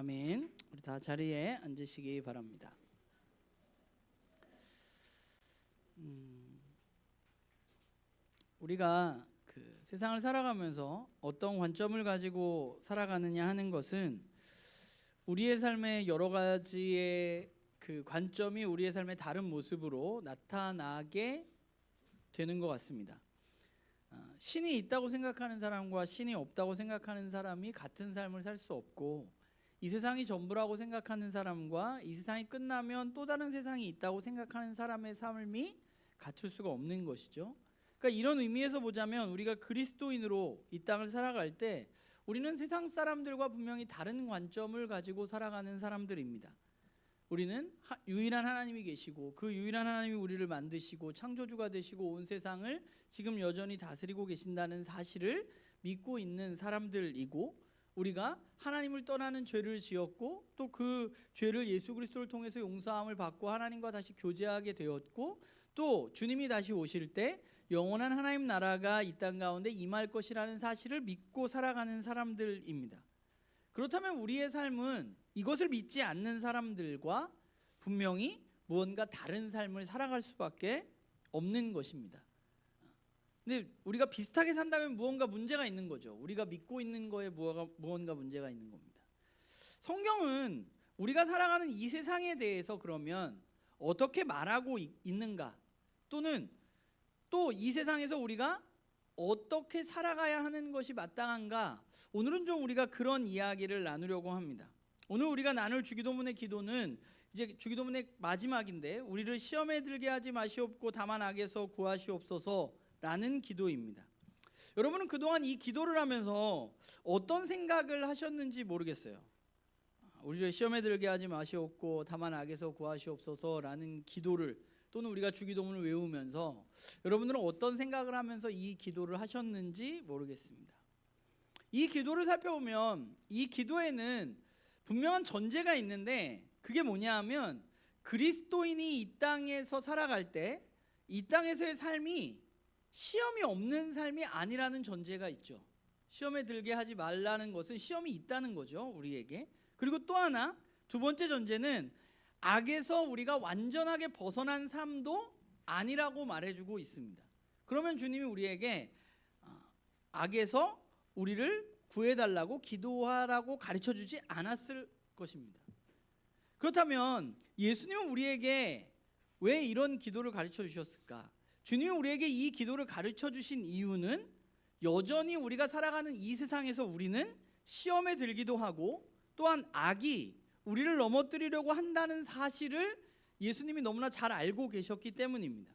아멘. 우리 다 자리에 앉으시기 바랍니다. 우리가 세상을 살아가면서 어떤 관점을 가지고 살아가느냐 하는 것은 우리의 삶의 여러 가지의 관점이 우리의 삶의 다른 모습으로 나타나게 되는 것 같습니다. 신이 있다고 생각하는 사람과 신이 없다고 생각하는 사람이 같은 삶을 살 수 없고, 이 세상이 전부라고 생각하는 사람과 이 세상이 끝나면 또 다른 세상이 있다고 생각하는 사람의 삶이 같을 수가 없는 것이죠. 그러니까 이런 의미에서 보자면 우리가 그리스도인으로 이 땅을 살아갈 때 우리는 세상 사람들과 분명히 다른 관점을 가지고 살아가는 사람들입니다. 우리는 유일한 하나님이 계시고 그 유일한 하나님이 우리를 만드시고 창조주가 되시고 온 세상을 지금 여전히 다스리고 계신다는 사실을 믿고 있는 사람들이고, 우리가 하나님을 떠나는 죄를 지었고 또 그 죄를 예수 그리스도를 통해서 용서함을 받고 하나님과 다시 교제하게 되었고, 또 주님이 다시 오실 때 영원한 하나님 나라가 이 땅 가운데 임할 것이라는 사실을 믿고 살아가는 사람들입니다. 그렇다면 우리의 삶은 이것을 믿지 않는 사람들과 분명히 무언가 다른 삶을 살아갈 수밖에 없는 것입니다. 근데 우리가 비슷하게 산다면 무언가 문제가 있는 거죠. 우리가 믿고 있는 거에 무언가 문제가 있는 겁니다. 성경은 우리가 살아가는 이 세상에 대해서 그러면 어떻게 말하고 있는가, 또는 또 이 세상에서 우리가 어떻게 살아가야 하는 것이 마땅한가, 오늘은 좀 우리가 그런 이야기를 나누려고 합니다. 오늘 우리가 나눌 주기도문의 기도는 이제 주기도문의 마지막인데, 우리를 시험에 들게 하지 마시옵고 다만 악에서 구하시옵소서라는 기도입니다. 여러분은 그동안 이 기도를 하면서 어떤 생각을 하셨는지 모르겠어요. 우리를 시험에 들게 하지 마시옵고 다만 악에서 구하시옵소서라는 기도를, 또는 우리가 주기도문을 외우면서 여러분들은 어떤 생각을 하면서 이 기도를 하셨는지 모르겠습니다. 이 기도를 살펴보면 이 기도에는 분명한 전제가 있는데, 그게 뭐냐 하면 그리스도인이 이 땅에서 살아갈 때 이 땅에서의 삶이 시험이 없는 삶이 아니라는 전제가 있죠. 시험에 들게 하지 말라는 것은 시험이 있다는 거죠, 우리에게. 그리고 또 하나, 두 번째 전제는 악에서 우리가 완전하게 벗어난 삶도 아니라고 말해주고 있습니다. 그러면 주님이 우리에게 악에서 우리를 구해달라고 기도하라고 가르쳐주지 않았을 것입니다. 그렇다면 예수님은 우리에게 왜 이런 기도를 가르쳐 주셨을까? 주님이 우리에게 이 기도를 가르쳐 주신 이유는 여전히 우리가 살아가는 이 세상에서 우리는 시험에 들기도 하고, 또한 악이 우리를 넘어뜨리려고 한다는 사실을 예수님이 너무나 잘 알고 계셨기 때문입니다.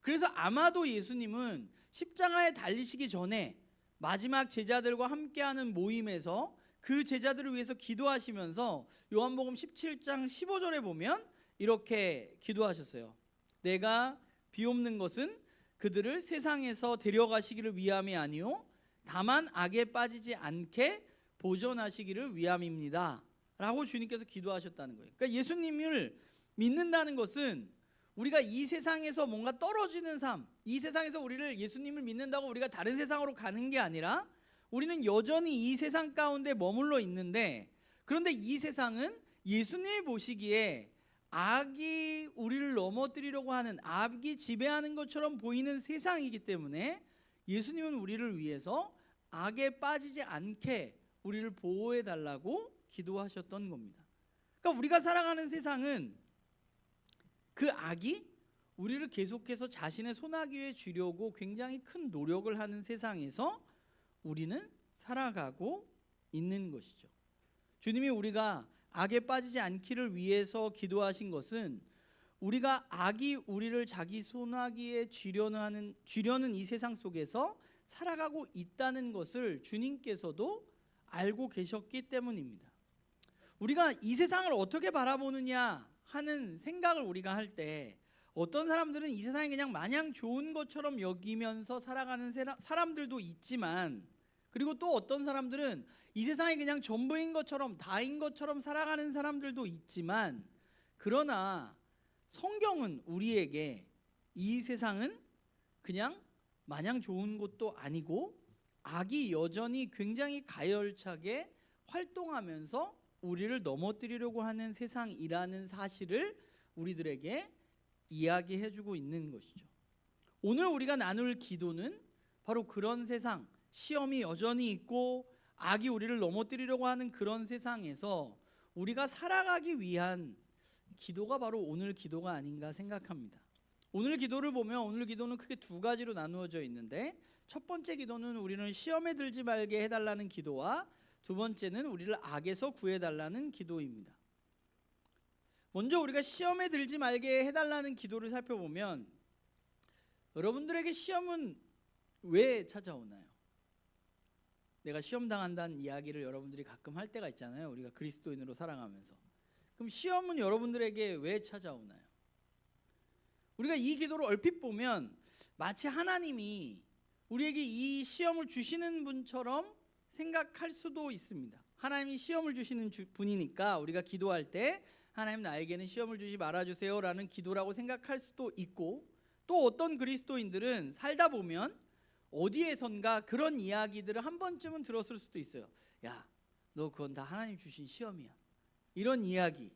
그래서 아마도 예수님은 십자가에 달리시기 전에 마지막 제자들과 함께하는 모임에서 그 제자들을 위해서 기도하시면서 요한복음 17장 15절에 보면 이렇게 기도하셨어요. 내가 비옵는 것은 그들을 세상에서 데려가시기를 위함이 아니요 다만 악에 빠지지 않게 보존하시기를 위함입니다 라고 주님께서 기도하셨다는 거예요. 그러니까 예수님을 믿는다는 것은 우리가 이 세상에서 뭔가 떨어지는 삶, 이 세상에서 우리를 예수님을 믿는다고 우리가 다른 세상으로 가는 게 아니라 우리는 여전히 이 세상 가운데 머물러 있는데, 그런데 이 세상은 예수님이 보시기에 악이 우리를 넘어뜨리려고 하는, 악이 지배하는 것처럼 보이는 세상이기 때문에 예수님은 우리를 위해서 악에 빠지지 않게 우리를 보호해 달라고 기도하셨던 겁니다. 그러니까 우리가 살아가는 세상은 그 악이 우리를 계속해서 자신의 손아귀에 쥐려고 굉장히 큰 노력을 하는 세상에서 우리는 살아가고 있는 것이죠. 주님이 우리가 악에 빠지지 않기를 위해서 기도하신 것은 우리가 악이 우리를 자기 손아귀에 쥐려는 이 세상 속에서 살아가고 있다는 것을 주님께서도 알고 계셨기 때문입니다. 우리가 이 세상을 어떻게 바라보느냐 하는 생각을 우리가 할 때, 어떤 사람들은 이 세상이 그냥 마냥 좋은 것처럼 여기면서 살아가는 사람들도 있지만, 그리고 또 어떤 사람들은 이 세상이 그냥 전부인 것처럼 다인 것처럼 살아가는 사람들도 있지만, 그러나 성경은 우리에게 이 세상은 그냥 마냥 좋은 것도 아니고 악이 여전히 굉장히 가열차게 활동하면서 우리를 넘어뜨리려고 하는 세상이라는 사실을 우리들에게 이야기해주고 있는 것이죠. 오늘 우리가 나눌 기도는 바로 그런 세상, 시험이 여전히 있고 악이 우리를 넘어뜨리려고 하는 그런 세상에서 우리가 살아가기 위한 기도가 바로 오늘 기도가 아닌가 생각합니다. 오늘 기도를 보면 오늘 기도는 크게 두 가지로 나누어져 있는데, 첫 번째 기도는 우리는 시험에 들지 말게 해달라는 기도와 두 번째는 우리를 악에서 구해달라는 기도입니다. 먼저 우리가 시험에 들지 말게 해달라는 기도를 살펴보면, 여러분들에게 시험은 왜 찾아오나요? 내가 시험 당한다는 이야기를 여러분들이 가끔 할 때가 있잖아요. 우리가 그리스도인으로 살아가면서. 그럼 시험은 여러분들에게 왜 찾아오나요? 우리가 이 기도를 얼핏 보면 마치 하나님이 우리에게 이 시험을 주시는 분처럼 생각할 수도 있습니다. 하나님이 시험을 주시는 분이니까 우리가 기도할 때 하나님 나에게는 시험을 주지 말아주세요 라는 기도라고 생각할 수도 있고, 또 어떤 그리스도인들은 살다 보면 어디에선가 그런 이야기들을 한 번쯤은 들었을 수도 있어요. 야, 너 그건 다 하나님 주신 시험이야. 이런 이야기.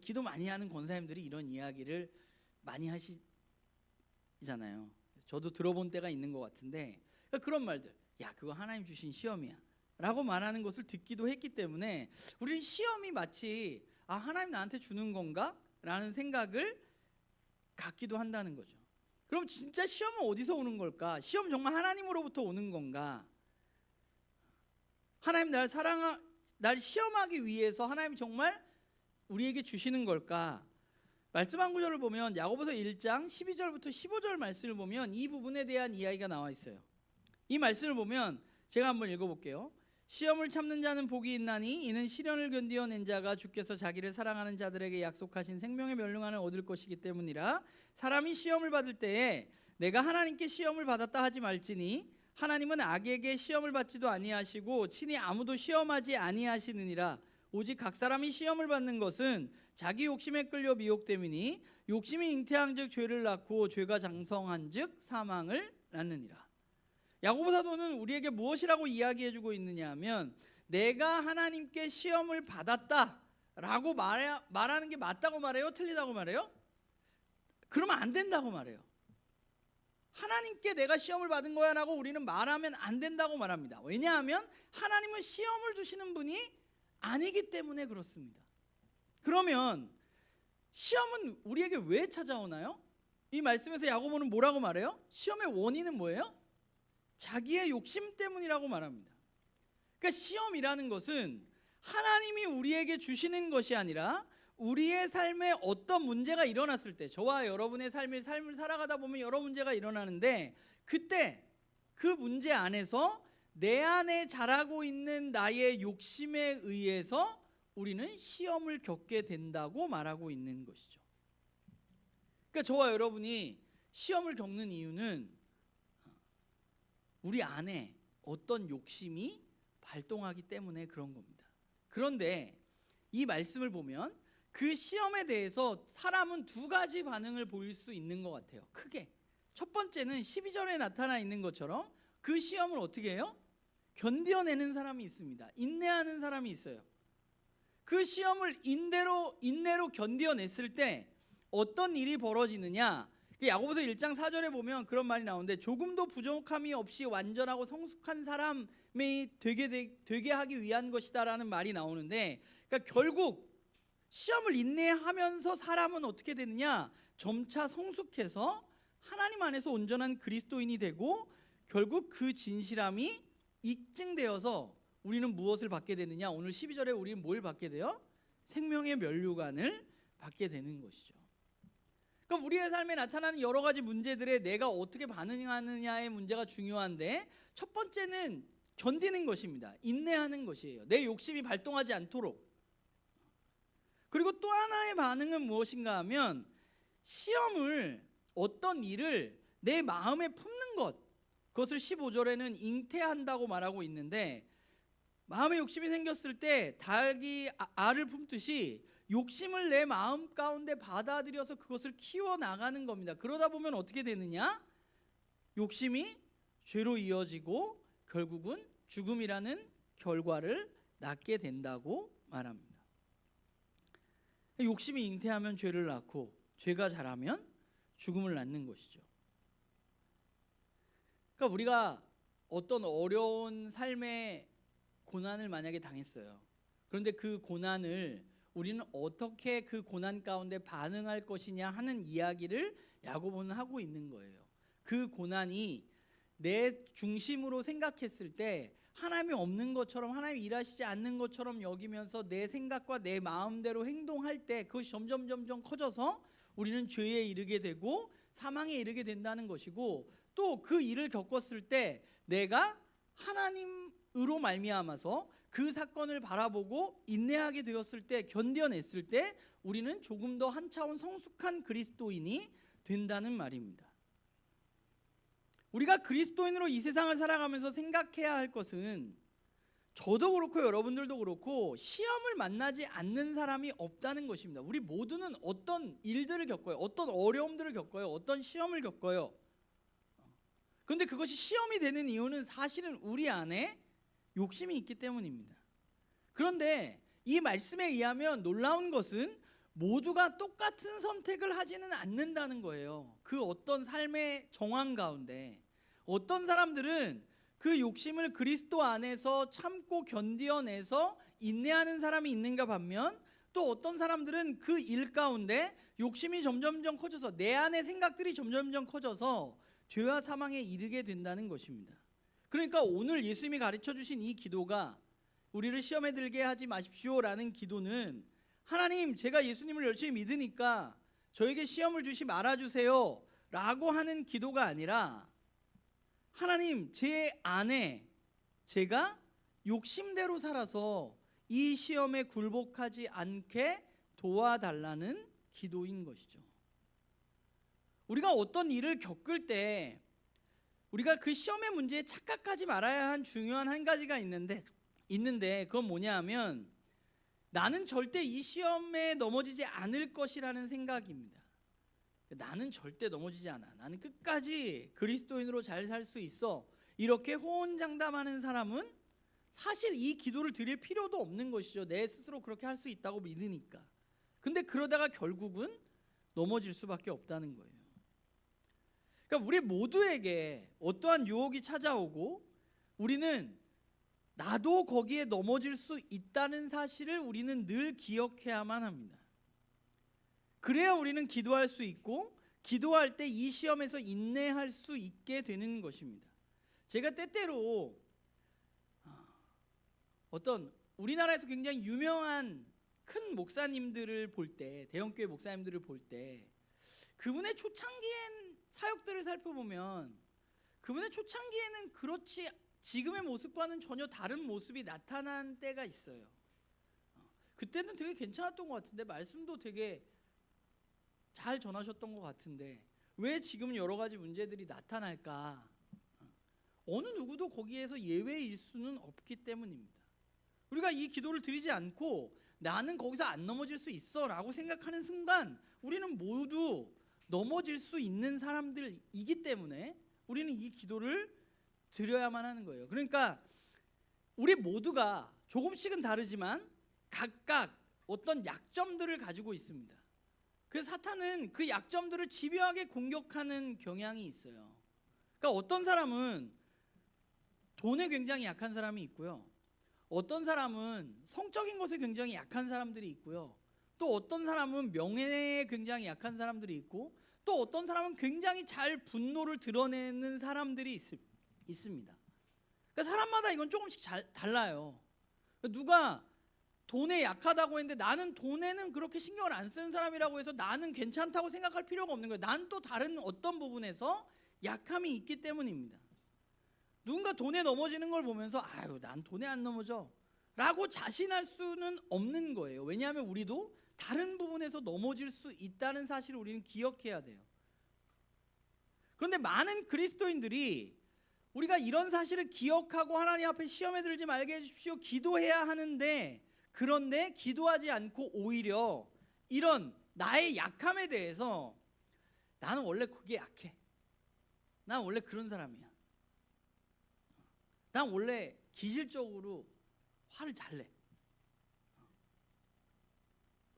기도 많이 하는 권사님들이 이런 이야기를 많이 하시잖아요. 저도 들어본 때가 있는 것 같은데, 그런 말들, 야, 그거 하나님 주신 시험이야 라고 말하는 것을 듣기도 했기 때문에 우리는 시험이 마치 하나님 나한테 주는 건가? 라는 생각을 갖기도 한다는 거죠. 그럼 진짜 시험은 어디서 오는 걸까? 시험 정말 하나님으로부터 오는 건가? 하나님 날 시험하기 위해서 하나님 정말 우리에게 주시는 걸까? 말씀 한 구절을 보면 야고보서 1장 12절부터 15절 말씀을 보면 이 부분에 대한 이야기가 나와 있어요. 이 말씀을 보면 제가 한번 읽어볼게요. 시험을 참는 자는 복이 있나니 이는 시련을 견디어낸 자가 주께서 자기를 사랑하는 자들에게 약속하신 생명의 멸류관을 얻을 것이기 때문이라. 사람이 시험을 받을 때에 내가 하나님께 시험을 받았다 하지 말지니 하나님은 악에게 시험을 받지도 아니하시고 친히 아무도 시험하지 아니하시느니라. 오직 각 사람이 시험을 받는 것은 자기 욕심에 끌려 미혹됨이니 욕심이 잉태한즉 죄를 낳고 죄가 장성한즉 사망을 낳느니라. 야고보 사도는 우리에게 무엇이라고 이야기해주고 있느냐 하면, 내가 하나님께 시험을 받았다라고 말하는 게 맞다고 말해요? 틀리다고 말해요? 그러면 안 된다고 말해요. 하나님께 내가 시험을 받은 거야 라고 우리는 말하면 안 된다고 말합니다. 왜냐하면 하나님은 시험을 주시는 분이 아니기 때문에 그렇습니다. 그러면 시험은 우리에게 왜 찾아오나요? 이 말씀에서 야고보는 뭐라고 말해요? 시험의 원인은 뭐예요? 자기의 욕심 때문이라고 말합니다. 그러니까 시험이라는 것은 하나님이 우리에게 주시는 것이 아니라 우리의 삶에 어떤 문제가 일어났을 때, 저와 여러분의 삶을 살아가다 보면 여러 문제가 일어나는데, 그때 그 문제 안에서 내 안에 자라고 있는 나의 욕심에 의해서 우리는 시험을 겪게 된다고 말하고 있는 것이죠. 그러니까 저와 여러분이 시험을 겪는 이유는 우리 안에 어떤 욕심이 발동하기 때문에 그런 겁니다. 그런데 이 말씀을 보면 그 시험에 대해서 사람은 두 가지 반응을 보일 수 있는 것 같아요. 크게. 첫 번째는 12절에 나타나 있는 것처럼 그 시험을 어떻게 해요? 견뎌내는 사람이 있습니다. 인내하는 사람이 있어요. 그 시험을 인내로 견뎌냈을 때 어떤 일이 벌어지느냐? 야고보서 1장 4절에 보면 그런 말이 나오는데, 조금도 부족함이 없이 완전하고 성숙한 사람이 되게 하기 위한 것이다라는 말이 나오는데, 그러니까 결국 시험을 인내하면서 사람은 어떻게 되느냐? 점차 성숙해서 하나님 안에서 온전한 그리스도인이 되고, 결국 그 진실함이 입증되어서 우리는 무엇을 받게 되느냐? 오늘 12절에 우리는 뭘 받게 돼요? 생명의 멸류관을 받게 되는 것이죠. 그러니까 우리의 삶에 나타나는 여러 가지 문제들에 내가 어떻게 반응하느냐의 문제가 중요한데, 첫 번째는 견디는 것입니다. 인내하는 것이에요. 내 욕심이 발동하지 않도록. 그리고 또 하나의 반응은 무엇인가 하면, 시험을, 어떤 일을 내 마음에 품는 것, 그것을 15절에는 잉태한다고 말하고 있는데, 마음에 욕심이 생겼을 때 닭이 알을 품듯이 욕심을 내 마음 가운데 받아들여서 그것을 키워나가는 겁니다. 그러다 보면 어떻게 되느냐? 욕심이 죄로 이어지고 결국은 죽음이라는 결과를 낳게 된다고 말합니다. 욕심이 잉태하면 죄를 낳고 죄가 자라면 죽음을 낳는 것이죠. 그러니까 우리가 어떤 어려운 삶의 고난을 만약에 당했어요. 그런데 그 고난을 우리는 어떻게 그 고난 가운데 반응할 것이냐 하는 이야기를 야고보는 하고 있는 거예요. 그 고난이 내 중심으로 생각했을 때 하나님이 없는 것처럼, 하나님이 일하시지 않는 것처럼 여기면서 내 생각과 내 마음대로 행동할 때 그것이 점점 커져서 우리는 죄에 이르게 되고 사망에 이르게 된다는 것이고, 또 그 일을 겪었을 때 내가 하나님으로 말미암아서 그 사건을 바라보고 인내하게 되었을 때, 견뎌냈을 때 우리는 조금 더 한 차원 성숙한 그리스도인이 된다는 말입니다. 우리가 그리스도인으로 이 세상을 살아가면서 생각해야 할 것은, 저도 그렇고 여러분들도 그렇고 시험을 만나지 않는 사람이 없다는 것입니다. 우리 모두는 어떤 일들을 겪어요. 어떤 어려움들을 겪어요. 어떤 시험을 겪어요. 그런데 그것이 시험이 되는 이유는 사실은 우리 안에 욕심이 있기 때문입니다. 그런데 이 말씀에 의하면 놀라운 것은 모두가 똑같은 선택을 하지는 않는다는 거예요. 그 어떤 삶의 정황 가운데 어떤 사람들은 그 욕심을 그리스도 안에서 참고 견뎌내서 인내하는 사람이 있는가 반면, 또 어떤 사람들은 그 일 가운데 욕심이 점점 커져서 내 안의 생각들이 점점 커져서 죄와 사망에 이르게 된다는 것입니다. 그러니까 오늘 예수님이 가르쳐 주신 이 기도가, 우리를 시험에 들게 하지 마십시오라는 기도는, 하나님 제가 예수님을 열심히 믿으니까 저에게 시험을 주시 말아주세요 라고 하는 기도가 아니라, 하나님 제 안에 제가 욕심대로 살아서 이 시험에 굴복하지 않게 도와달라는 기도인 것이죠. 우리가 어떤 일을 겪을 때 우리가 그 시험의 문제에 착각하지 말아야 한 중요한 한 가지가 있는데 그건 뭐냐 하면, 나는 절대 이 시험에 넘어지지 않을 것이라는 생각입니다. 나는 절대 넘어지지 않아. 나는 끝까지 그리스도인으로 잘 살 수 있어. 이렇게 호언장담하는 사람은 사실 이 기도를 드릴 필요도 없는 것이죠. 내 스스로 그렇게 할 수 있다고 믿으니까. 근데 그러다가 결국은 넘어질 수밖에 없다는 거예요. 그러니까 우리 모두에게 어떠한 유혹이 찾아오고 우리는 나도 거기에 넘어질 수 있다는 사실을 우리는 늘 기억해야만 합니다. 그래야 우리는 기도할 수 있고, 기도할 때 이 시험에서 인내할 수 있게 되는 것입니다. 제가 때때로 어떤 우리나라에서 굉장히 유명한 큰 목사님들을 볼 때, 대형교회 목사님들을 볼 때, 그분의 초창기엔 사역들을 살펴보면 그분의 초창기에는 그렇지 지금의 모습과는 전혀 다른 모습이 나타난 때가 있어요. 그때는 되게 괜찮았던 것 같은데, 말씀도 되게 잘 전하셨던 것 같은데 왜 지금 여러 가지 문제들이 나타날까? 어느 누구도 거기에서 예외일 수는 없기 때문입니다. 우리가 이 기도를 드리지 않고 나는 거기서 안 넘어질 수 있어 라고 생각하는 순간 우리는 모두 넘어질 수 있는 사람들이기 때문에 우리는 이 기도를 드려야만 하는 거예요. 그러니까 우리 모두가 조금씩은 다르지만 각각 어떤 약점들을 가지고 있습니다. 그래서 사탄은 그 약점들을 집요하게 공격하는 경향이 있어요. 그러니까 어떤 사람은 돈에 굉장히 약한 사람이 있고요. 어떤 사람은 성적인 것에 굉장히 약한 사람들이 있고요. 또 어떤 사람은 명예에 굉장히 약한 사람들이 있고, 또 어떤 사람은 굉장히 잘 분노를 드러내는 사람들이 있습니다. 그러니까 사람마다 이건 조금씩 달라요. 누가 돈에 약하다고 했는데 나는 돈에는 그렇게 신경을 안 쓰는 사람이라고 해서 나는 괜찮다고 생각할 필요가 없는 거예요. 난 또 다른 어떤 부분에서 약함이 있기 때문입니다. 누군가 돈에 넘어지는 걸 보면서 아유 난 돈에 안 넘어져 라고 자신할 수는 없는 거예요. 왜냐하면 우리도 다른 부분에서 넘어질 수 있다는 사실을 우리는 기억해야 돼요. 그런데 많은 그리스도인들이 우리가 이런 사실을 기억하고 하나님 앞에 시험에 들지 말게 해주십시오 기도해야 하는데, 그런데 기도하지 않고 오히려 이런 나의 약함에 대해서 나는 원래 그게 약해, 난 원래 그런 사람이야, 난 원래 기질적으로 화를 잘 내,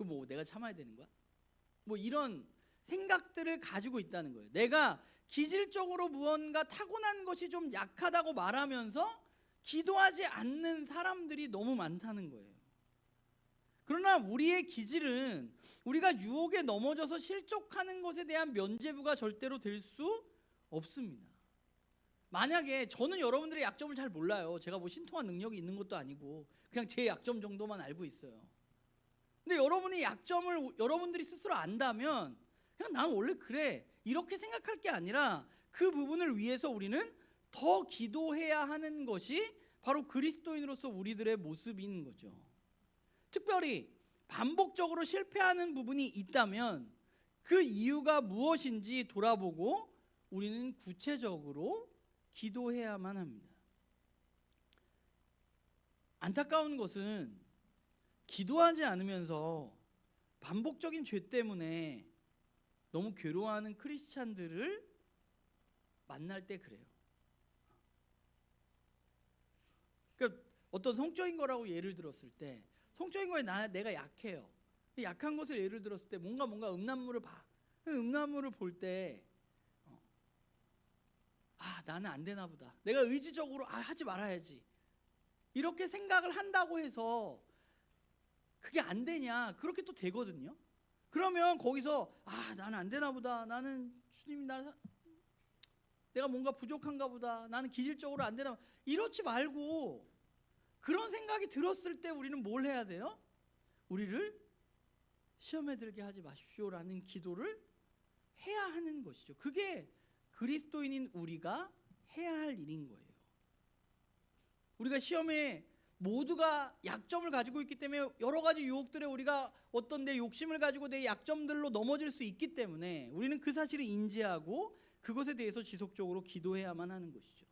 그 뭐 내가 참아야 되는 거야? 뭐 이런 생각들을 가지고 있다는 거예요. 내가 기질적으로 무언가 타고난 것이 좀 약하다고 말하면서 기도하지 않는 사람들이 너무 많다는 거예요. 그러나 우리의 기질은 우리가 유혹에 넘어져서 실족하는 것에 대한 면죄부가 절대로 될 수 없습니다. 만약에 저는 여러분들의 약점을 잘 몰라요. 제가 뭐 신통한 능력이 있는 것도 아니고 그냥 제 약점 정도만 알고 있어요. 근데 여러분의 약점을 여러분들이 스스로 안다면 그냥 난 원래 그래 이렇게 생각할 게 아니라 그 부분을 위해서 우리는 더 기도해야 하는 것이 바로 그리스도인으로서 우리들의 모습인 거죠. 특별히 반복적으로 실패하는 부분이 있다면 그 이유가 무엇인지 돌아보고 우리는 구체적으로 기도해야만 합니다. 안타까운 것은 기도하지 않으면서 반복적인 죄 때문에 너무 괴로워하는 크리스찬들을 만날 때 그래요. 그러니까 어떤 성적인 거라고 예를 들었을 때 성적인 거에 내가 약해요. 약한 것을 예를 들었을 때 뭔가 음란물을 봐. 음란물을 볼 때 나는 안 되나 보다. 내가 의지적으로 하지 말아야지. 이렇게 생각을 한다고 해서 그게 안 되냐? 그렇게 또 되거든요. 그러면 거기서 나는 안 되나 보다. 나는 주님이 내가 뭔가 부족한가 보다. 나는 기질적으로 안 되나 보다. 이렇지 말고 그런 생각이 들었을 때 우리는 뭘 해야 돼요? 우리를 시험에 들게 하지 마십시오라는 기도를 해야 하는 것이죠. 그게 그리스도인인 우리가 해야 할 일인 거예요. 우리가 시험에 모두가 약점을 가지고 있기 때문에 여러 가지 유혹들에 우리가 어떤 내 욕심을 가지고 내 약점들로 넘어질 수 있기 때문에 우리는 그 사실을 인지하고 그것에 대해서 지속적으로 기도해야만 하는 것이죠.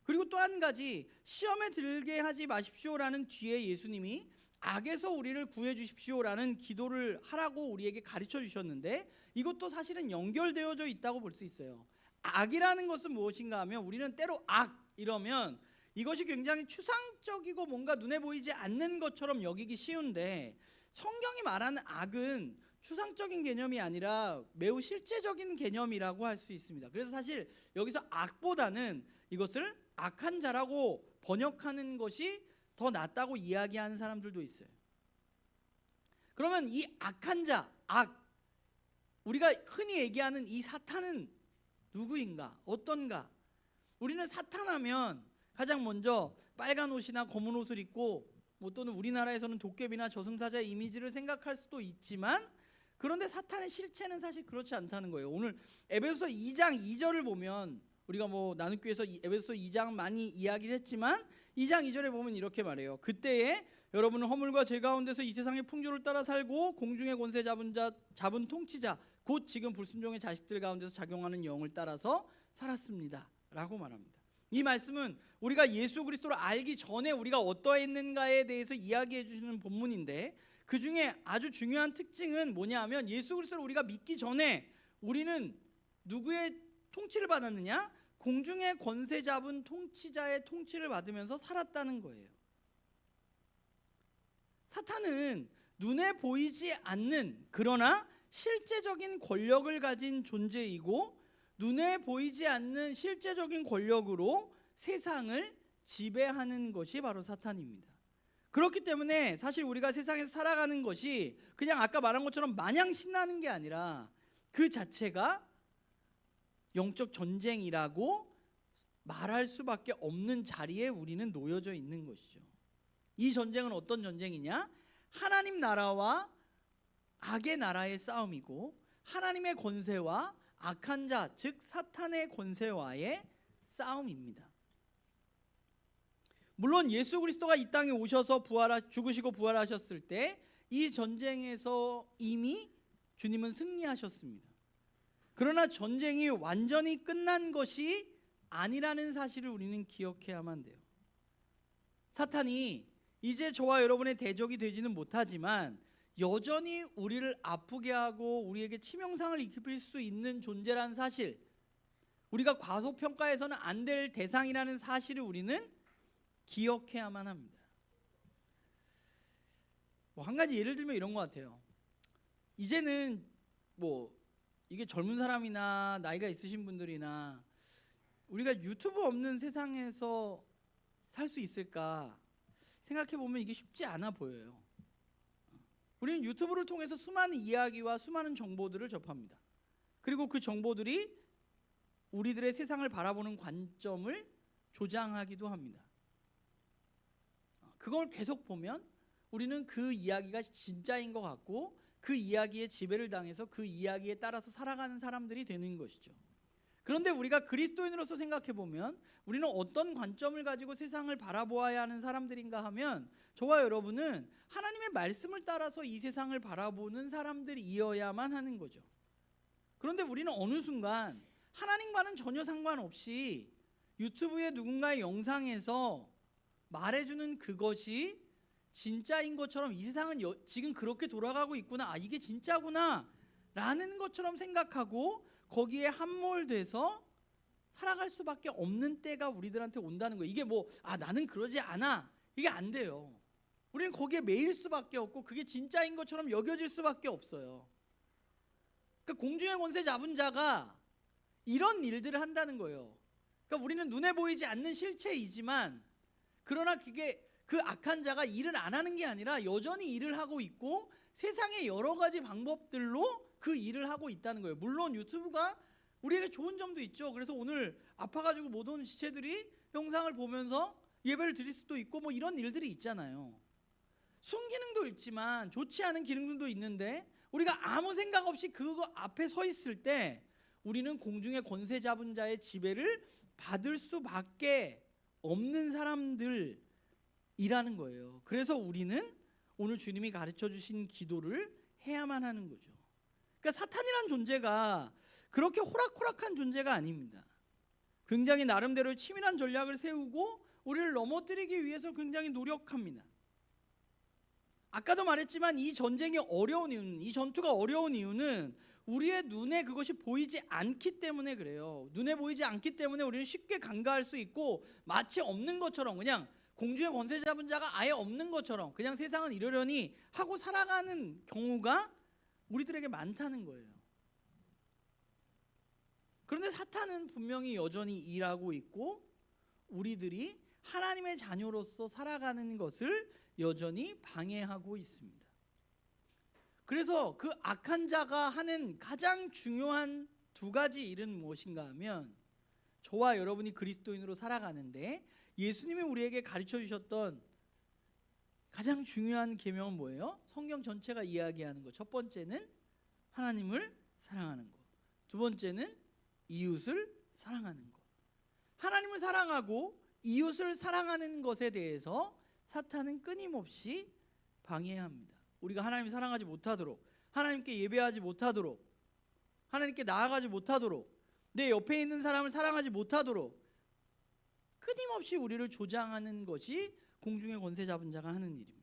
그리고 또 한 가지, 시험에 들게 하지 마십시오라는 뒤에 예수님이 악에서 우리를 구해 주십시오라는 기도를 하라고 우리에게 가르쳐 주셨는데 이것도 사실은 연결되어져 있다고 볼 수 있어요. 악이라는 것은 무엇인가 하면 우리는 때로 악 이러면 이것이 굉장히 추상적이고 뭔가 눈에 보이지 않는 것처럼 여기기 쉬운데 성경이 말하는 악은 추상적인 개념이 아니라 매우 실제적인 개념이라고 할 수 있습니다. 그래서 사실 여기서 악보다는 이것을 악한 자라고 번역하는 것이 더 낫다고 이야기하는 사람들도 있어요. 그러면 이 악한 자, 우리가 흔히 얘기하는 이 사탄은 누구인가? 어떤가? 우리는 사탄하면 가장 먼저 빨간 옷이나 검은 옷을 입고 또는 우리나라에서는 도깨비나 저승사자의 이미지를 생각할 수도 있지만 그런데 사탄의 실체는 사실 그렇지 않다는 거예요. 오늘 에베소서 2장 2절을 보면 우리가 나눔교회에서 에베소서 2장 많이 이야기를 했지만 2장 2절에 보면 이렇게 말해요. 그때에 여러분은 허물과 죄 가운데서 이 세상의 풍조를 따라 살고 공중의 권세 잡은 통치자 곧 지금 불순종의 자식들 가운데서 작용하는 영을 따라서 살았습니다 라고 말합니다. 이 말씀은 우리가 예수 그리스도를 알기 전에 우리가 어떠했는가에 대해서 이야기해 주시는 본문인데 그 중에 아주 중요한 특징은 뭐냐 하면 예수 그리스도를 우리가 믿기 전에 우리는 누구의 통치를 받았느냐? 공중의 권세 잡은 통치자의 통치를 받으면서 살았다는 거예요. 사탄은 눈에 보이지 않는 그러나 실제적인 권력을 가진 존재이고 눈에 보이지 않는 실제적인 권력으로 세상을 지배하는 것이 바로 사탄입니다. 그렇기 때문에 사실 우리가 세상에서 살아가는 것이 그냥 아까 말한 것처럼 마냥 신나는 게 아니라 그 자체가 영적 전쟁이라고 말할 수밖에 없는 자리에 우리는 놓여져 있는 것이죠. 이 전쟁은 어떤 전쟁이냐? 하나님 나라와 악의 나라의 싸움이고 하나님의 권세와 악한 자, 즉 사탄의 권세와의 싸움입니다. 물론 예수 그리스도가 이 땅에 오셔서 죽으시고 부활하셨을 때 이 전쟁에서 이미 주님은 승리하셨습니다. 그러나 전쟁이 완전히 끝난 것이 아니라는 사실을 우리는 기억해야만 돼요. 사탄이 이제 저와 여러분의 대적이 되지는 못하지만 여전히 우리를 아프게 하고 우리에게 치명상을 입힐 수 있는 존재라는 사실, 우리가 과소평가해서는 안 될 대상이라는 사실을 우리는 기억해야만 합니다. 한 가지 예를 들면 이런 것 같아요. 이제는 뭐 이게 젊은 사람이나 나이가 있으신 분들이나 우리가 유튜브 없는 세상에서 살 수 있을까 생각해 보면 이게 쉽지 않아 보여요. 우리는 유튜브를 통해서 수많은 이야기와 수많은 정보들을 접합니다. 그리고 그 정보들이 우리들의 세상을 바라보는 관점을 조장하기도 합니다. 그걸 계속 보면 우리는 그 이야기가 진짜인 것 같고 그 이야기에 지배를 당해서 그 이야기에 따라서 살아가는 사람들이 되는 것이죠. 그런데 우리가 그리스도인으로서 생각해 보면 우리는 어떤 관점을 가지고 세상을 바라보아야 하는 사람들인가 하면 저와 여러분은 하나님의 말씀을 따라서 이 세상을 바라보는 사람들이어야만 하는 거죠. 그런데 우리는 어느 순간 하나님과는 전혀 상관없이 유튜브에 누군가의 영상에서 말해주는 그것이 진짜인 것처럼 이 세상은 지금 그렇게 돌아가고 있구나, 이게 진짜구나 라는 것처럼 생각하고 거기에 함몰돼서 살아갈 수밖에 없는 때가 우리들한테 온다는 거예요. 이게 나는 그러지 않아, 이게 안 돼요. 우리는 거기에 매일 수밖에 없고 그게 진짜인 것처럼 여겨질 수밖에 없어요. 그러니까 공중의 권세 잡은 자가 이런 일들을 한다는 거예요. 그러니까 우리는 눈에 보이지 않는 실체이지만 그러나 그게 그 악한 자가 일을 안 하는 게 아니라 여전히 일을 하고 있고 세상의 여러 가지 방법들로 그 일을 하고 있다는 거예요. 물론 유튜브가 우리에게 좋은 점도 있죠. 그래서 오늘 아파가지고 못 온 지체들이 영상을 보면서 예배를 드릴 수도 있고 이런 일들이 있잖아요. 순기능도 있지만 좋지 않은 기능들도 있는데 우리가 아무 생각 없이 그거 앞에 서 있을 때 우리는 공중의 권세 잡은 자의 지배를 받을 수밖에 없는 사람들이라는 거예요. 그래서 우리는 오늘 주님이 가르쳐 주신 기도를 해야만 하는 거죠. 그러니까 사탄이란 존재가 그렇게 호락호락한 존재가 아닙니다. 굉장히 나름대로 치밀한 전략을 세우고 우리를 넘어뜨리기 위해서 굉장히 노력합니다. 아까도 말했지만 이 전쟁이 어려운 이유는, 이 전투가 어려운 이유는 우리의 눈에 그것이 보이지 않기 때문에 그래요. 눈에 보이지 않기 때문에 우리는 쉽게 간과할 수 있고 마치 없는 것처럼, 그냥 공중의 권세 잡은 자가 아예 없는 것처럼 그냥 세상은 이러려니 하고 살아가는 경우가 우리들에게 많다는 거예요. 그런데 사탄은 분명히 여전히 일하고 있고 우리들이 하나님의 자녀로서 살아가는 것을 여전히 방해하고 있습니다. 그래서 그 악한 자가 하는 가장 중요한 두 가지 일은 무엇인가 하면 저와 여러분이 그리스도인으로 살아가는데 예수님이 우리에게 가르쳐 주셨던 가장 중요한 계명은 뭐예요? 성경 전체가 이야기하는 것. 첫 번째는 하나님을 사랑하는 것. 두 번째는 이웃을 사랑하는 것. 하나님을 사랑하고 이웃을 사랑하는 것에 대해서 사탄은 끊임없이 방해합니다. 우리가 하나님을 사랑하지 못하도록, 하나님께 예배하지 못하도록, 하나님께 나아가지 못하도록, 내 옆에 있는 사람을 사랑하지 못하도록 끊임없이 우리를 조장하는 것이 공중의 권세 잡은 자가 하는 일입니다.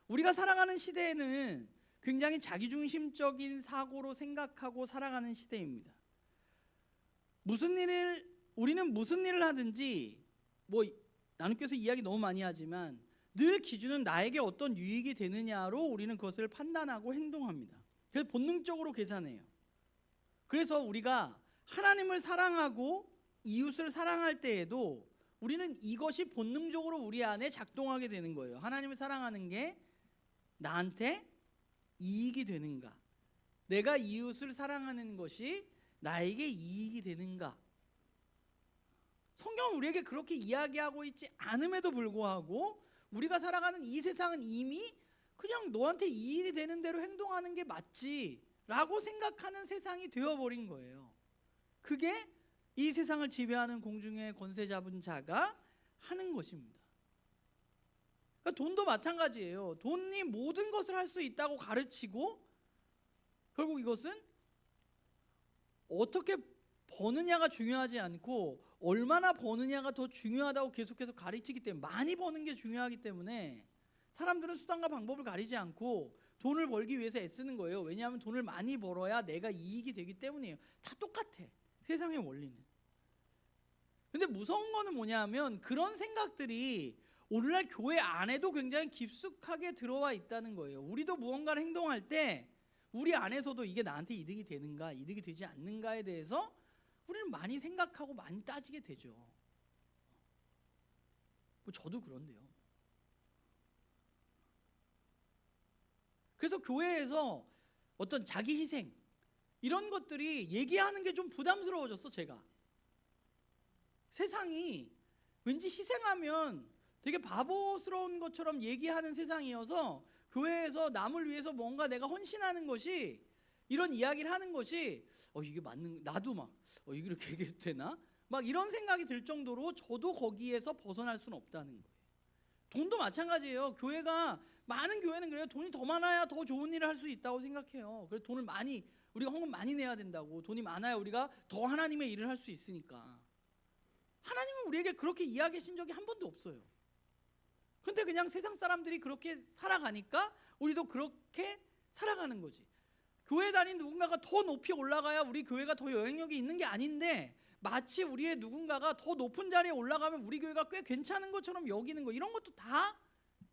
우리가 살아가는 시대에는 굉장히 자기중심적인 사고로 생각하고 살아가는 시대입니다. 우리는 무슨 일을 하든지 나누께서 이야기 너무 많이 하지만 늘 기준은 나에게 어떤 유익이 되느냐로 우리는 그것을 판단하고 행동합니다. 그래서 본능적으로 계산해요. 그래서 우리가 하나님을 사랑하고 이웃을 사랑할 때에도 우리는 이것이 본능적으로 우리 안에 작동하게 되는 거예요. 하나님을 사랑하는 게 나한테 이익이 되는가? 내가 이웃을 사랑하는 것이 나에게 이익이 되는가? 성경은 우리에게 그렇게 이야기하고 있지 않음에도 불구하고 우리가 살아가는 이 세상은 이미 그냥 너한테 이익이 되는 대로 행동하는 게 맞지 라고 생각하는 세상이 되어버린 거예요. 그게 이 세상을 지배하는 공중의 권세 잡은 자가 하는 것입니다. 그러니까 돈도 마찬가지예요. 돈이 모든 것을 할 수 있다고 가르치고 결국 이것은 어떻게 버느냐가 중요하지 않고 얼마나 버느냐가 더 중요하다고 계속해서 가르치기 때문에, 많이 버는 게 중요하기 때문에 사람들은 수단과 방법을 가리지 않고 돈을 벌기 위해서 애쓰는 거예요. 왜냐하면 돈을 많이 벌어야 내가 이익이 되기 때문이에요. 다 똑같아, 세상의 원리는. 근데 무서운 거는 뭐냐면 그런 생각들이 오늘날 교회 안에도 굉장히 깊숙하게 들어와 있다는 거예요. 우리도 무언가를 행동할 때 우리 안에서도 이게 나한테 이득이 되는가, 이득이 되지 않는가에 대해서 우리는 많이 생각하고 많이 따지게 되죠. 뭐 저도 그런데요. 그래서 교회에서 어떤 자기 희생 이런 것들이 얘기하는 게 좀 부담스러워졌어. 제가 세상이 왠지 희생하면 되게 바보스러운 것처럼 얘기하는 세상이어서 교회에서 남을 위해서 뭔가 내가 헌신하는 것이, 이런 이야기를 하는 것이 이게 맞는, 나도 막 이게 이렇게 얘기해도 되나? 막 이런 생각이 들 정도로 저도 거기에서 벗어날 수는 없다는 거예요. 돈도 마찬가지예요. 교회가, 많은 교회는 그래요. 돈이 더 많아야 더 좋은 일을 할 수 있다고 생각해요. 그래서 돈을 많이, 우리가 헌금 많이 내야 된다고. 돈이 많아야 우리가 더 하나님의 일을 할 수 있으니까. 하나님은 우리에게 그렇게 이야기하신 적이 한 번도 없어요. 근데 그냥 세상 사람들이 그렇게 살아가니까 우리도 그렇게 살아가는 거지. 교회 다닌 누군가가 더 높이 올라가야 우리 교회가 더 영향력이 있는 게 아닌데, 마치 우리의 누군가가 더 높은 자리에 올라가면 우리 교회가 꽤 괜찮은 것처럼 여기는 거, 이런 것도 다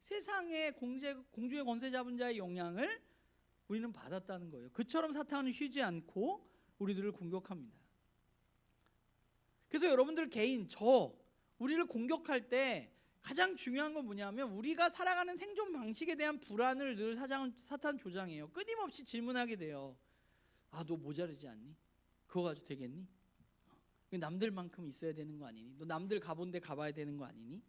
세상의 공주의 권세 잡은 자의 영향을 우리는 받았다는 거예요. 그처럼 사탄은 쉬지 않고 우리들을 공격합니다. 그래서 여러분들 개인, 우리를 공격할 때 가장 중요한 건 뭐냐면, 우리가 살아가는 생존 방식에 대한 불안을 늘 사탄 조장해요. 끊임없이 질문하게 돼요. 너 모자르지 않니? 그거 가지고 되겠니? 남들만큼 있어야 되는 거 아니니? 너 남들 가본 데 가봐야 되는 거 아니니?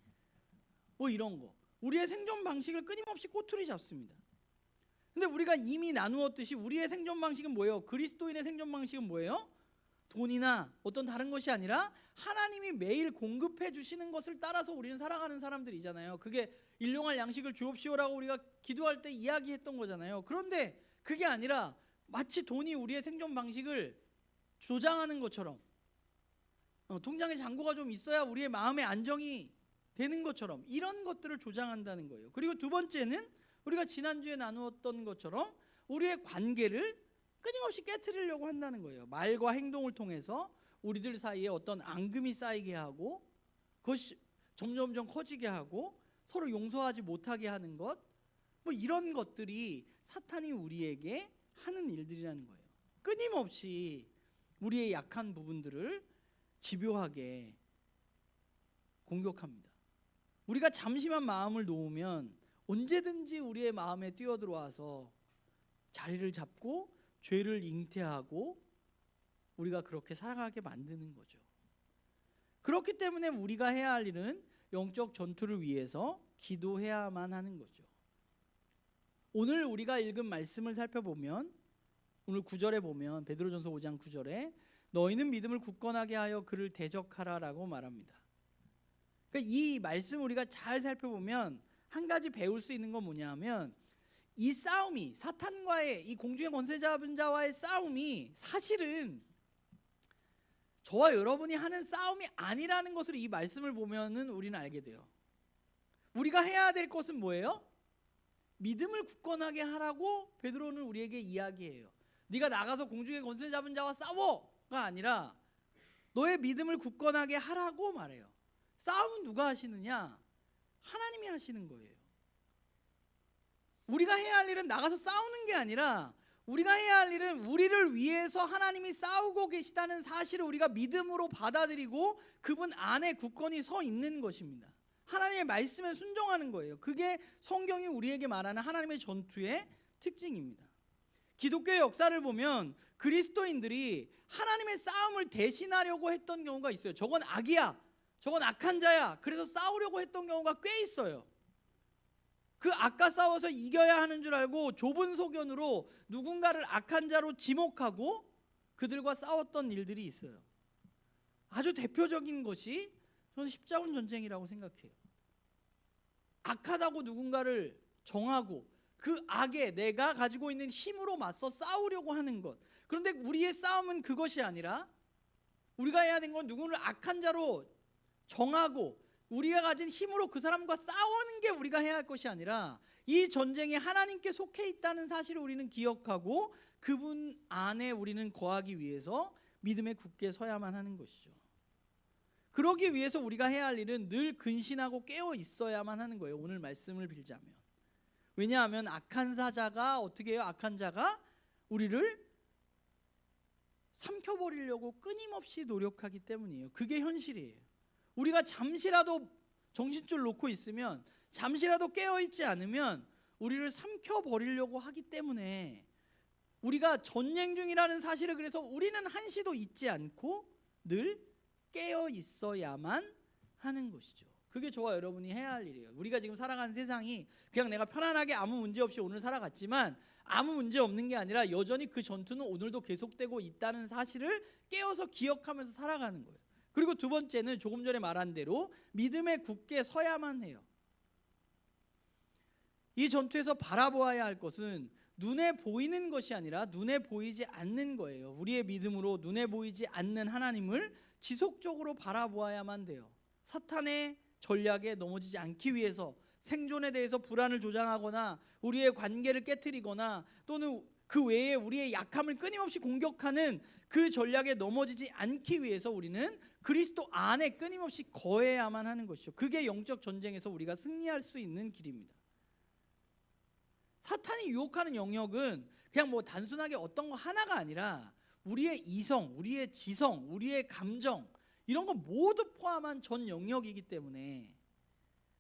뭐 이런 거. 우리의 생존 방식을 끊임없이 꼬투리 잡습니다. 근데 우리가 이미 나누었듯이 우리의 생존 방식은 뭐예요? 그리스도인의 생존 방식은 뭐예요? 돈이나 어떤 다른 것이 아니라 하나님이 매일 공급해 주시는 것을 따라서 우리는 살아가는 사람들이잖아요. 그게 일용할 양식을 주옵시오라고 우리가 기도할 때 이야기했던 거잖아요. 그런데 그게 아니라 마치 돈이 우리의 생존 방식을 조장하는 것처럼, 통장에 잔고가 좀 있어야 우리의 마음의 안정이 되는 것처럼, 이런 것들을 조장한다는 거예요. 그리고 두 번째는 우리가 지난주에 나누었던 것처럼 우리의 관계를 끊임없이 깨트리려고 한다는 거예요. 말과 행동을 통해서 우리들 사이에 어떤 앙금이 쌓이게 하고, 그것이 점점점 커지게 하고, 서로 용서하지 못하게 하는 것, 뭐 이런 것들이 사탄이 우리에게 하는 일들이라는 거예요. 끊임없이 우리의 약한 부분들을 집요하게 공격합니다. 우리가 잠시만 마음을 놓으면 언제든지 우리의 마음에 뛰어들어와서 자리를 잡고 죄를 잉태하고 우리가 그렇게 살아가게 만드는 거죠. 그렇기 때문에 우리가 해야 할 일은 영적 전투를 위해서 기도해야만 하는 거죠. 오늘 우리가 읽은 말씀을 살펴보면, 오늘 9절에 보면 베드로전서 5장 9절에 너희는 믿음을 굳건하게 하여 그를 대적하라라고 말합니다. 그러니까 이 말씀 우리가 잘 살펴보면 한 가지 배울 수 있는 건 뭐냐면, 이 싸움이, 사탄과의, 이 공중의 권세 잡은 자와의 싸움이 사실은 저와 여러분이 하는 싸움이 아니라는 것을 이 말씀을 보면은 우리는 알게 돼요. 우리가 해야 될 것은 뭐예요? 믿음을 굳건하게 하라고 베드로는 우리에게 이야기해요. 네가 나가서 공중의 권세 잡은 자와 싸워가 아니라 너의 믿음을 굳건하게 하라고 말해요. 싸움은 누가 하시느냐? 하나님이 하시는 거예요. 우리가 해야 할 일은 나가서 싸우는 게 아니라, 우리가 해야 할 일은 우리를 위해서 하나님이 싸우고 계시다는 사실을 우리가 믿음으로 받아들이고 그분 안에 굳건히 서 있는 것입니다. 하나님의 말씀에 순종하는 거예요. 그게 성경이 우리에게 말하는 하나님의 전투의 특징입니다. 기독교의 역사를 보면 그리스도인들이 하나님의 싸움을 대신하려고 했던 경우가 있어요. 저건 악이야, 저건 악한 자야, 그래서 싸우려고 했던 경우가 꽤 있어요. 그 악과 싸워서 이겨야 하는 줄 알고 좁은 소견으로 누군가를 악한 자로 지목하고 그들과 싸웠던 일들이 있어요. 아주 대표적인 것이 저는 십자군 전쟁이라고 생각해요. 악하다고 누군가를 정하고 그 악에 내가 가지고 있는 힘으로 맞서 싸우려고 하는 것. 그런데 우리의 싸움은 그것이 아니라, 우리가 해야 되는 건 누구를 악한 자로 정하고 우리가 가진 힘으로 그 사람과 싸우는 게 우리가 해야 할 것이 아니라, 이 전쟁에 하나님께 속해 있다는 사실을 우리는 기억하고 그분 안에 우리는 거하기 위해서 믿음에 굳게 서야만 하는 것이죠. 그러기 위해서 우리가 해야 할 일은 늘 근신하고 깨어 있어야만 하는 거예요. 오늘 말씀을 빌자면. 왜냐하면 악한 사자가 어떻게 해요? 악한 자가 우리를 삼켜버리려고 끊임없이 노력하기 때문이에요. 그게 현실이에요. 우리가 잠시라도 정신줄 놓고 있으면, 잠시라도 깨어있지 않으면 우리를 삼켜버리려고 하기 때문에 우리가 전쟁 중이라는 사실을, 그래서 우리는 한시도 잊지 않고 늘 깨어 있어야만 하는 것이죠. 그게 저와 여러분이 해야 할 일이에요. 우리가 지금 살아가는 세상이 그냥 내가 편안하게 아무 문제 없이 오늘 살아갔지만 아무 문제 없는 게 아니라 여전히 그 전투는 오늘도 계속되고 있다는 사실을 깨어서 기억하면서 살아가는 거예요. 그리고 두 번째는 조금 전에 말한 대로 믿음에 굳게 서야만 해요. 이 전투에서 바라보아야 할 것은 눈에 보이는 것이 아니라 눈에 보이지 않는 거예요. 우리의 믿음으로 눈에 보이지 않는 하나님을 지속적으로 바라보아야만 돼요. 사탄의 전략에 넘어지지 않기 위해서 생존에 대해서 불안을 조장하거나 우리의 관계를 깨트리거나 또는 그 외에 우리의 약함을 끊임없이 공격하는 그 전략에 넘어지지 않기 위해서 우리는 그리스도 안에 끊임없이 거해야만 하는 것이죠. 그게 영적 전쟁에서 우리가 승리할 수 있는 길입니다. 사탄이 유혹하는 영역은 그냥 뭐 단순하게 어떤 거 하나가 아니라 우리의 이성, 우리의 지성, 우리의 감정, 이런 거 모두 포함한 전 영역이기 때문에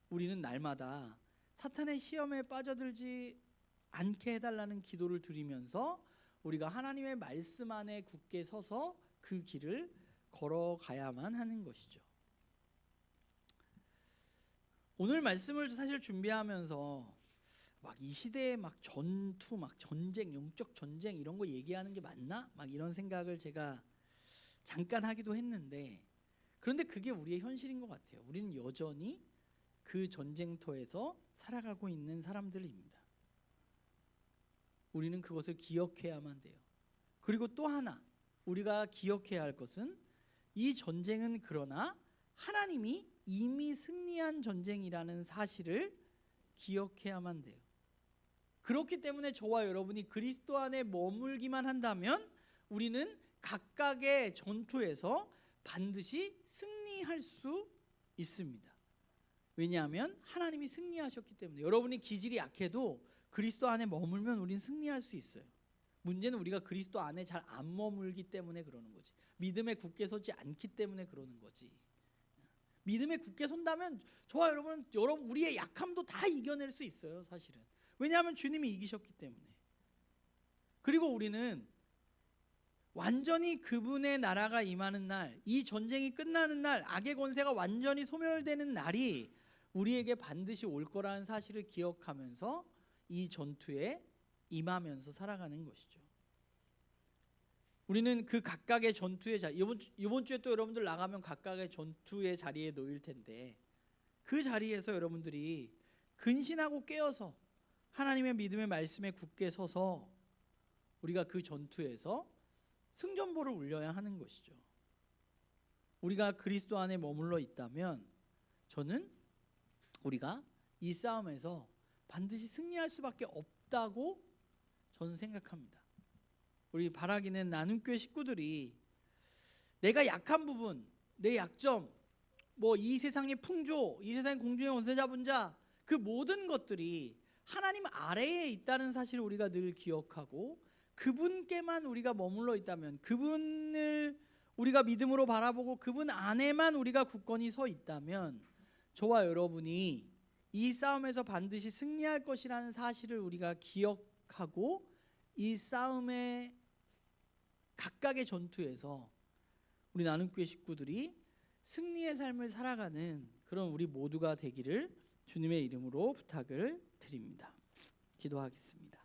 우리는 날마다 사탄의 시험에 빠져들지 않게 해달라는 기도를 드리면서 우리가 하나님의 말씀 안에 굳게 서서 그 길을 걸어가야만 하는 것이죠. 오늘 말씀을 사실 준비하면서 막 이 시대에 막 전투, 막 전쟁, 영적 전쟁 이런 거 얘기하는 게 맞나? 막 이런 생각을 제가 잠깐 하기도 했는데, 그런데 그게 우리의 현실인 것 같아요. 우리는 여전히 그 전쟁터에서 살아가고 있는 사람들입니다. 우리는 그것을 기억해야만 돼요. 그리고 또 하나 우리가 기억해야 할 것은 이 전쟁은 그러나 하나님이 이미 승리한 전쟁이라는 사실을 기억해야만 돼요. 그렇기 때문에 저와 여러분이 그리스도 안에 머물기만 한다면 우리는 각각의 전투에서 반드시 승리할 수 있습니다. 왜냐하면 하나님이 승리하셨기 때문에. 여러분이 기질이 약해도 그리스도 안에 머물면 우리는 승리할 수 있어요. 문제는 우리가 그리스도 안에 잘 안 머물기 때문에 그러는 거지. 믿음에 굳게 서지 않기 때문에 그러는 거지. 믿음에 굳게 선다면 저와 여러분은 우리의 약함도 다 이겨낼 수 있어요, 사실은. 왜냐하면 주님이 이기셨기 때문에. 그리고 우리는 완전히 그분의 나라가 임하는 날, 이 전쟁이 끝나는 날, 악의 권세가 완전히 소멸되는 날이 우리에게 반드시 올 거라는 사실을 기억하면서 이 전투에 임하면서 살아가는 것이죠. 우리는 그 각각의 전투의 자리, 이번 주에 또 여러분들 나가면 각각의 전투의 자리에 놓일 텐데, 그 자리에서 여러분들이 근신하고 깨어서 하나님의 믿음의 말씀에 굳게 서서 우리가 그 전투에서 승전보를 울려야 하는 것이죠. 우리가 그리스도 안에 머물러 있다면 저는 우리가 이 싸움에서 반드시 승리할 수밖에 없다고 저는 생각합니다. 우리 바라기는 나눔교회 식구들이 내가 약한 부분, 내 약점, 뭐 이 세상의 풍조, 이 세상의 공중의 권세 잡은 자, 그 모든 것들이 하나님 아래에 있다는 사실을 우리가 늘 기억하고 그분께만 우리가 머물러 있다면, 그분을 우리가 믿음으로 바라보고 그분 안에만 우리가 굳건히 서 있다면 저와 여러분이 이 싸움에서 반드시 승리할 것이라는 사실을 우리가 기억하고 이 싸움의 각각의 전투에서 우리 나눔교회 식구들이 승리의 삶을 살아가는 그런 우리 모두가 되기를 주님의 이름으로 부탁을 드립니다. 기도하겠습니다.